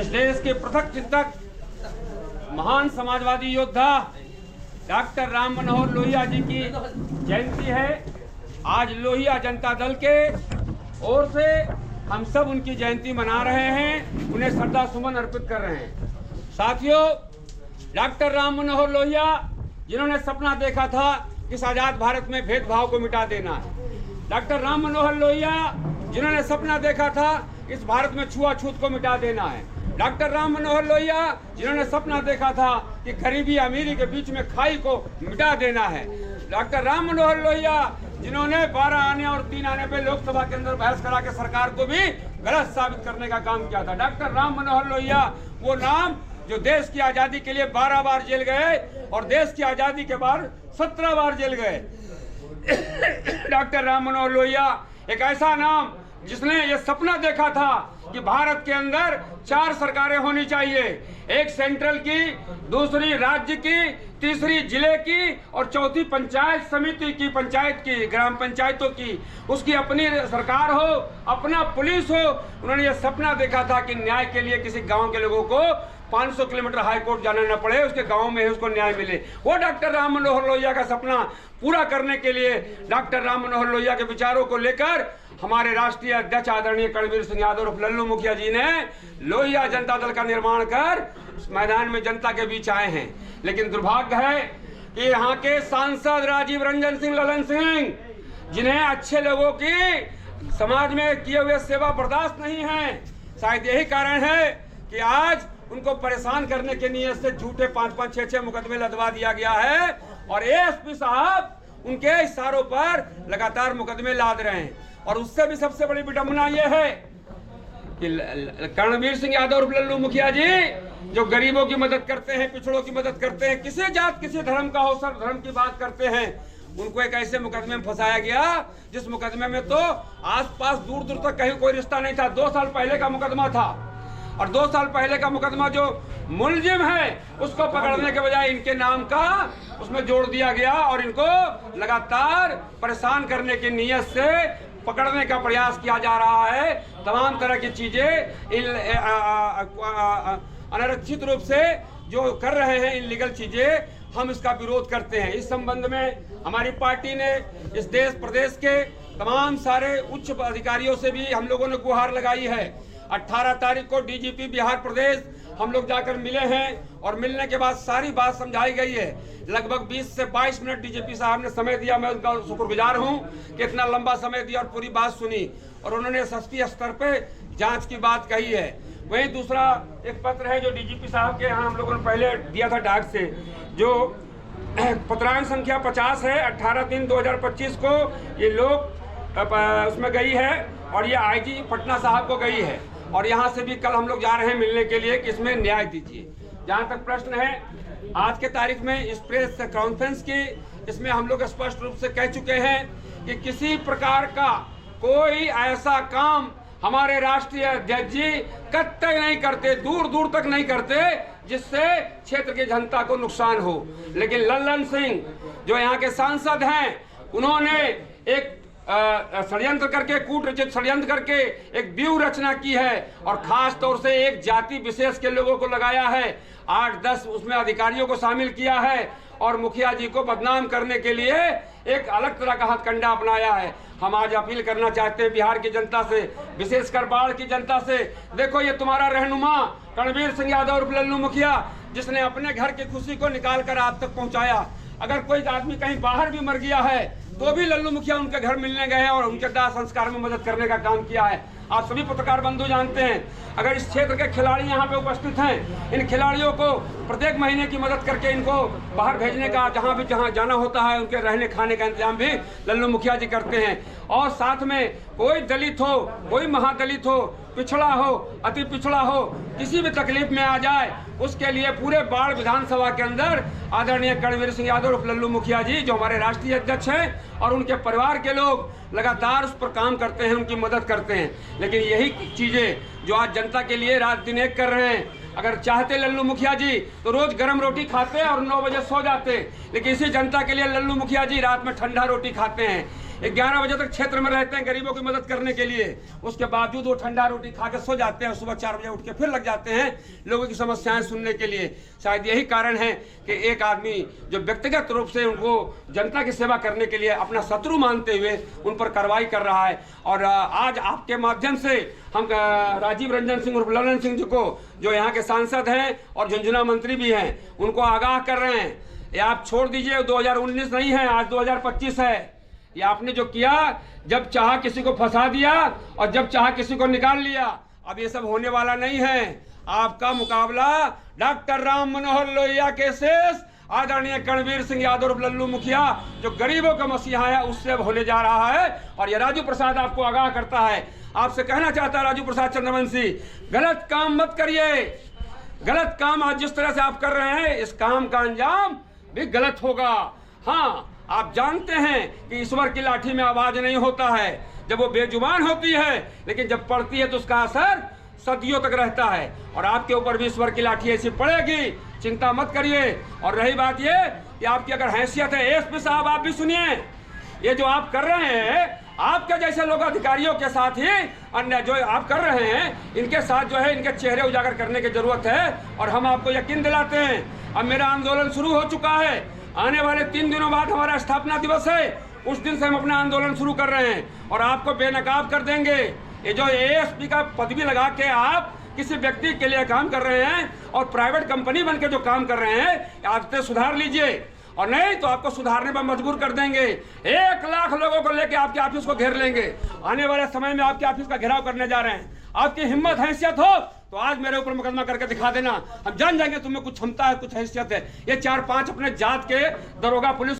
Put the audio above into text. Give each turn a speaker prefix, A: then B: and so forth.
A: इस देश के पृथक चिंतक महान समाजवादी योद्धा डॉक्टर राम मनोहर लोहिया जी की जयंती है। आज लोहिया जनता दल के ओर से हम सब उनकी जयंती मना रहे हैं, उन्हें श्रद्धा सुमन अर्पित कर रहे हैं। साथियों, डॉक्टर राम मनोहर लोहिया जिन्होंने सपना देखा था कि इस आज़ाद भारत में भेदभाव को मिटा देना है, डॉक्टर राम मनोहर लोहिया जिन्होंने सपना देखा था इस भारत में छुआछूत को मिटा देना है, डॉक्टर राम मनोहर लोहिया जिन्होंने सपना देखा था कि गरीबी अमीरी के बीच में खाई को मिटा देना है, डॉक्टर राम मनोहर लोहिया जिन्होंने 12 आने और 3 आने पे लोकसभा के अंदर बहस करा के सरकार को भी गलत साबित करने का काम किया था। डॉक्टर राम मनोहर लोहिया वो नाम जो देश की आज़ादी के लिए 12 बार जेल गए और देश की आज़ादी के बाद 17 बार जेल गए। डॉक्टर राम मनोहर लोहिया एक ऐसा नाम जिसने ये सपना देखा था कि भारत के अंदर 4 सरकारें होनी चाहिए, एक सेंट्रल की, दूसरी राज्य की, तीसरी जिले की और चौथी पंचायत समिति की, पंचायत की, ग्राम पंचायतों की, उसकी अपनी सरकार हो, अपना पुलिस हो। उन्होंने ये सपना देखा था कि न्याय के लिए किसी गांव के लोगों को 500 किलोमीटर हाई कोर्ट जाना न पड़े, उसके गांव में ही उसको न्याय मिले। वो डॉक्टर राम मनोहर लोहिया का सपना पूरा करने के लिए डॉक्टर राम मनोहर लोहिया के विचारों को लेकर हमारे राष्ट्रीय अध्यक्ष आदरणीय कणवीर सिंह यादव उर्फ लल्लू मुखिया जी ने लोहिया जनता दल का निर्माण कर उस मैदान में जनता के बीच आए हैं। लेकिन दुर्भाग्य है कि यहाँ के सांसद राजीव रंजन सिंह ललन सिंह, जिन्हें अच्छे लोगों की समाज में किए हुए सेवा बर्दाश्त नहीं है, शायद यही कारण है कि आज उनको परेशान करने के नियत से झूठे 5-5, 6-6 मुकदमे लदवा दिया गया है और एएसपी साहब उनके इशारों पर लगातार मुकदमे लाद रहे हैं। और उससे भी सबसे बड़ी विडंबना यह है कि कणवीर सिंह यादव और लल्लू मुखिया जी जो गरीबों की मदद करते हैं, पिछड़ों की मदद करते हैं, किसी जात किसी धर्म का हो, सब धर्म की बात करते हैं, उनको एक ऐसे मुकदमे में फंसाया गया जिस मुकदमे में तो आसपास दूर दूर तक कहीं कोई रिश्ता नहीं था। 2 साल पहले का मुकदमा था और 2 साल पहले का मुकदमा जो मुलजिम है उसको पकड़ने के बजाय इनके नाम का उसमें जोड़ दिया गया और इनको लगातार परेशान करने की नीयत से पकड़ने का प्रयास किया जा रहा है। तमाम तरह की चीजें अनारक्षित रूप से जो कर रहे हैं इनलीगल चीजें, हम इसका विरोध करते हैं। इस संबंध में हमारी पार्टी ने इस देश प्रदेश के तमाम सारे उच्च अधिकारियों से भी हम लोगों ने गुहार लगाई है। 18 तारीख को डीजीपी बिहार प्रदेश हम लोग जाकर मिले हैं और मिलने के बाद सारी बात समझाई गई है। लगभग 20 से 22 मिनट डीजीपी साहब ने समय दिया, मैं उनका शुक्रगुजार हूं कि इतना लंबा समय दिया और पूरी बात सुनी और उन्होंने एसएसपी स्तर पे जांच की बात कही है। वहीं दूसरा एक पत्र है जो डीजीपी साहब के यहाँ हम लोगों ने पहले दिया था डाक से, जो पत्रांक संख्या 50 है, 18/3/2025 को ये लोग उसमें गई है और ये आईजी पटना साहब को गई है और यहाँ से भी कल हम लोग जा रहे हैं मिलने के लिए कि इसमें न्याय दीजिए। जहाँ तक प्रश्न है आज के तारीख में इस प्रेस कॉन्फ्रेंस की, इसमें हम लोग स्पष्ट रूप से कह चुके हैं कि किसी प्रकार का कोई ऐसा काम हमारे राष्ट्रीय अध्यक्ष जी कतई नहीं करते, दूर दूर तक नहीं करते जिससे क्षेत्र की जनता को नुकसान हो। लेकिन लल्लन सिंह जो यहाँ के सांसद हैं, उन्होंने एक षड्यंत्र करके, कूटरचित षड्यंत्र करके एक व्यूह रचना की है और खास तौर से एक जाति विशेष के लोगों को लगाया है, 8-10 उसमें अधिकारियों को शामिल किया है और मुखिया जी को बदनाम करने के लिए एक अलग तरह का हथकंडा अपनाया है। हम आज अपील करना चाहते हैं बिहार की जनता से, विशेषकर बाढ़ की जनता से, देखो ये तुम्हारा रहनुमा कणवीर सिंह यादव और लल्लू मुखिया जिसने अपने घर की खुशी को निकाल कर आप तक पहुंचाया। अगर कोई आदमी कहीं बाहर भी मर गया है तो भी लल्लू मुखिया उनके घर मिलने गए हैं और उनके दाह संस्कार में मदद करने का काम किया है। आप सभी पत्रकार बंधु जानते हैं, अगर इस क्षेत्र के खिलाड़ी यहाँ पे उपस्थित हैं, इन खिलाड़ियों को प्रत्येक महीने की मदद करके इनको बाहर भेजने का, जहाँ जाना होता है उनके रहने खाने का इंतजाम भी लल्लू मुखिया जी करते हैं। और साथ में कोई दलित हो, कोई महादलित हो, पिछड़ा हो, अति पिछड़ा हो, किसी भी तकलीफ में आ जाए उसके लिए पूरे बाढ़ विधानसभा के अंदर आदरणीय कणवीर सिंह यादव और लल्लू मुखिया जी जो हमारे राष्ट्रीय अध्यक्ष हैं और उनके परिवार के लोग लगातार उस पर काम करते हैं, उनकी मदद करते हैं। लेकिन यही चीजें जो आज जनता के लिए रात दिन एक कर रहे हैं, अगर चाहते लल्लू मुखिया जी तो रोज गर्म रोटी खाते और 9 बजे सो जाते, लेकिन इसी जनता के लिए लल्लू मुखिया जी रात में ठंडा रोटी खाते हैं। 11 बजे तक क्षेत्र में रहते हैं गरीबों की मदद करने के लिए, उसके बावजूद वो ठंडा रोटी खा के सो जाते हैं, सुबह 4 बजे उठ के फिर लग जाते हैं लोगों की समस्याएं सुनने के लिए। शायद यही कारण है कि एक आदमी जो व्यक्तिगत रूप से उनको जनता की सेवा करने के लिए अपना शत्रु मानते हुए उन पर कार्रवाई कर रहा है। और आज आपके माध्यम से हम राजीव रंजन सिंह उर्फ ललन सिंह जी को, जो यहाँ के सांसद हैं और झुंझुनू मंत्री भी हैं, उनको आगाह कर रहे हैं, ये आप छोड़ दीजिए, 2019 नहीं है, आज 2025 है। ये आपने जो किया, जब चाहा किसी को फंसा दिया और जब चाहा किसी को निकाल लिया। अब ये सब होने वाला नहीं है। आपका मुकाबला डॉक्टर राम मनोहर लोहिया के शेष आदरणीय करणवीर सिंह यादव और लल्लू मुखिया, जो गरीबों का मसीहा है, उससे होने जा रहा है। और ये राजू प्रसाद आपको आगाह करता है, आपसे कहना चाहता है राजू प्रसाद चंद्रवंशी, गलत काम मत करिए। गलत काम आज जिस तरह से आप कर रहे हैं, इस काम का अंजाम भी गलत होगा। हाँ, आप जानते हैं कि ईश्वर की लाठी में आवाज नहीं होता है, जब वो बेजुबान होती है, लेकिन जब पड़ती है तो उसका असर सदियों तक रहता है। और आपके ऊपर भी ईश्वर की लाठी ऐसी पड़ेगी, चिंता मत करिए। और रही बात ये कि आपकी अगर हैसियत है, एसपी साहब आप भी सुनिए, ये जो आप कर रहे हैं, आपके जैसे लोग अधिकारियों के साथ ही अन्य जो आप कर रहे हैं, इनके साथ जो है इनके चेहरे उजागर करने की जरूरत है। और हम आपको यकीन दिलाते हैं, अब मेरा आंदोलन शुरू हो चुका है। आने वाले 3 दिनों बाद हमारा स्थापना दिवस है, उस दिन से हम अपना आंदोलन शुरू कर रहे हैं और आपको बेनकाब कर देंगे। ये जो एएसपी का पदवी लगा के आप किसी व्यक्ति के लिए काम कर रहे हैं और प्राइवेट कंपनी बन के जो काम कर रहे हैं, आप तो सुधार लीजिए, और नहीं तो आपको सुधारने पर मजबूर कर देंगे। 1 लाख लोगों को लेके आपके ऑफिस को घेर लेंगे। आने वाले समय में आपके ऑफिस का घेराव करने जा रहे हैं। आपकी हिम्मत हैसियत हो तो आज मेरे ऊपर मुकदमा करके दिखा देना, हम जान जाएंगे तुम्हें कुछ क्षमता है, कुछ हैसियत है। ये 4-5 अपने जात के दरोगा पुलिस